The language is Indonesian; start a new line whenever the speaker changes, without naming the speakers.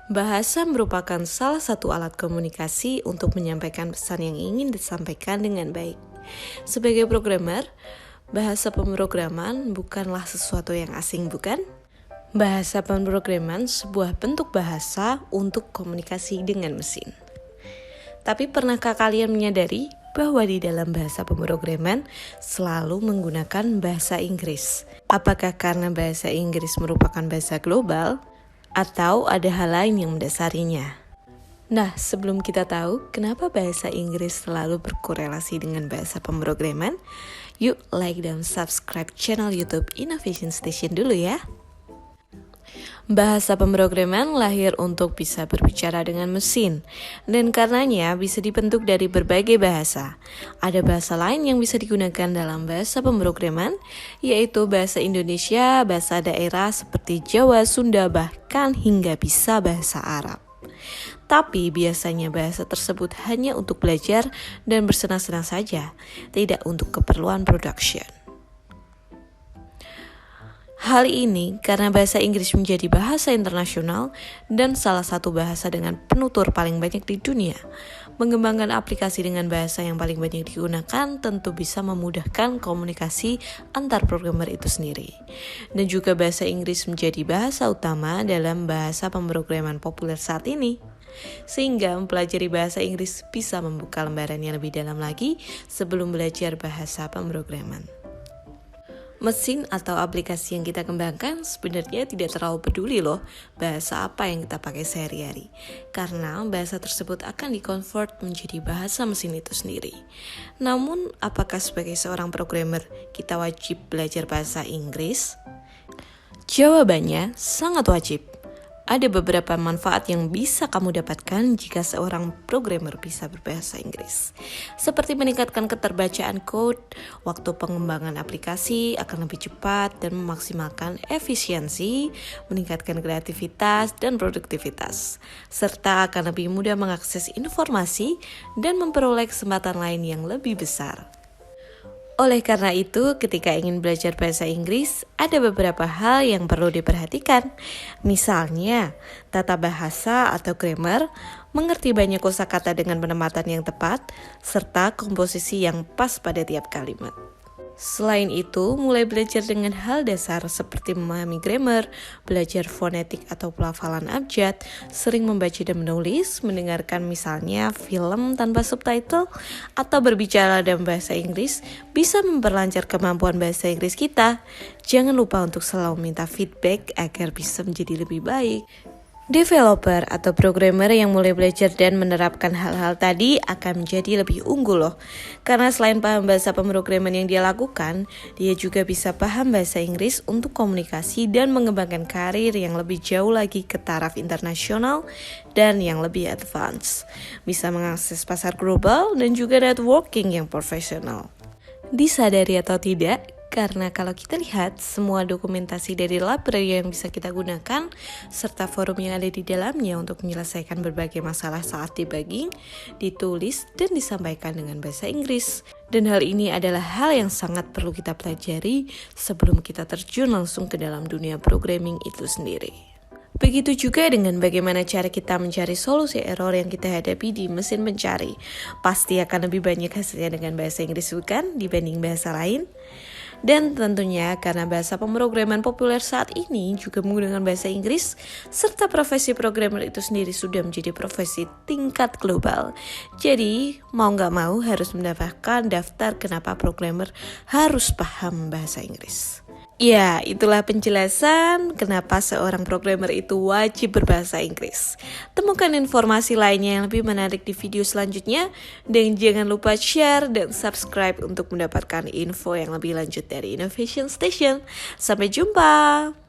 Bahasa merupakan salah satu alat komunikasi untuk menyampaikan pesan yang ingin disampaikan dengan baik. Sebagai programmer, bahasa pemrograman bukanlah sesuatu yang asing, bukan? Bahasa pemrograman sebuah bentuk bahasa untuk komunikasi dengan mesin. Tapi pernahkah kalian menyadari bahwa di dalam bahasa pemrograman selalu menggunakan bahasa Inggris? Apakah karena bahasa Inggris merupakan bahasa global, atau ada hal lain yang mendasarinya? Nah, sebelum kita tahu kenapa bahasa Inggris selalu berkorelasi dengan bahasa pemrograman, yuk like dan subscribe channel YouTube Innovation Station dulu ya. Bahasa pemrograman lahir untuk bisa berbicara dengan mesin, dan karenanya bisa dibentuk dari berbagai bahasa. Ada bahasa lain yang bisa digunakan dalam bahasa pemrograman, yaitu bahasa Indonesia, bahasa daerah seperti Jawa, Sunda, bahkan hingga bisa bahasa Arab. Tapi biasanya bahasa tersebut hanya untuk belajar dan bersenang-senang saja, tidak untuk keperluan production. Hal ini karena bahasa Inggris menjadi bahasa internasional dan salah satu bahasa dengan penutur paling banyak di dunia. Mengembangkan aplikasi dengan bahasa yang paling banyak digunakan tentu bisa memudahkan komunikasi antar programmer itu sendiri. Dan juga bahasa Inggris menjadi bahasa utama dalam bahasa pemrograman populer saat ini. Sehingga mempelajari bahasa Inggris bisa membuka lembaran yang lebih dalam lagi sebelum belajar bahasa pemrograman. Mesin atau aplikasi yang kita kembangkan sebenarnya tidak terlalu peduli loh bahasa apa yang kita pakai sehari-hari, karena bahasa tersebut akan di-convert menjadi bahasa mesin itu sendiri. Namun, apakah sebagai seorang programmer kita wajib belajar bahasa Inggris? Jawabannya sangat wajib. Ada beberapa manfaat yang bisa kamu dapatkan jika seorang programmer bisa berbahasa Inggris. Seperti meningkatkan keterbacaan code, waktu pengembangan aplikasi akan lebih cepat dan memaksimalkan efisiensi, meningkatkan kreativitas dan produktivitas, serta akan lebih mudah mengakses informasi dan memperoleh kesempatan lain yang lebih besar. Oleh karena itu, ketika ingin belajar bahasa Inggris, ada beberapa hal yang perlu diperhatikan. Misalnya, tata bahasa atau grammar, mengerti banyak kosakata dengan penempatan yang tepat, serta komposisi yang pas pada tiap kalimat. Selain itu, mulai belajar dengan hal dasar seperti memahami grammar, belajar fonetik atau pelafalan abjad, sering membaca dan menulis, mendengarkan misalnya film tanpa subtitle, atau berbicara dalam bahasa Inggris, bisa memperlancar kemampuan bahasa Inggris kita. Jangan lupa untuk selalu minta feedback agar bisa menjadi lebih baik. Developer atau programmer yang mulai belajar dan menerapkan hal-hal tadi akan menjadi lebih unggul loh. Karena selain paham bahasa pemrograman yang dia lakukan, dia juga bisa paham bahasa Inggris untuk komunikasi dan mengembangkan karir yang lebih jauh lagi ke taraf internasional dan yang lebih advance. Bisa mengakses pasar global dan juga networking yang profesional. Disadari atau tidak, karena kalau kita lihat semua dokumentasi dari library yang bisa kita gunakan serta forum yang ada di dalamnya untuk menyelesaikan berbagai masalah saat debugging, ditulis dan disampaikan dengan bahasa Inggris. Dan hal ini adalah hal yang sangat perlu kita pelajari sebelum kita terjun langsung ke dalam dunia programming itu sendiri. Begitu juga dengan bagaimana cara kita mencari solusi error yang kita hadapi di mesin pencari. Pasti akan lebih banyak hasilnya dengan bahasa Inggris bukan dibanding bahasa lain? Dan tentunya karena bahasa pemrograman populer saat ini juga menggunakan bahasa Inggris, serta profesi programmer itu sendiri sudah menjadi profesi tingkat global. Jadi, mau gak mau harus mendapatkan daftar kenapa programmer harus paham bahasa Inggris. Ya, itulah penjelasan kenapa seorang programmer itu wajib berbahasa Inggris. Temukan informasi lainnya yang lebih menarik di video selanjutnya, dan jangan lupa share dan subscribe untuk mendapatkan info yang lebih lanjut dari Innovation Station. Sampai jumpa!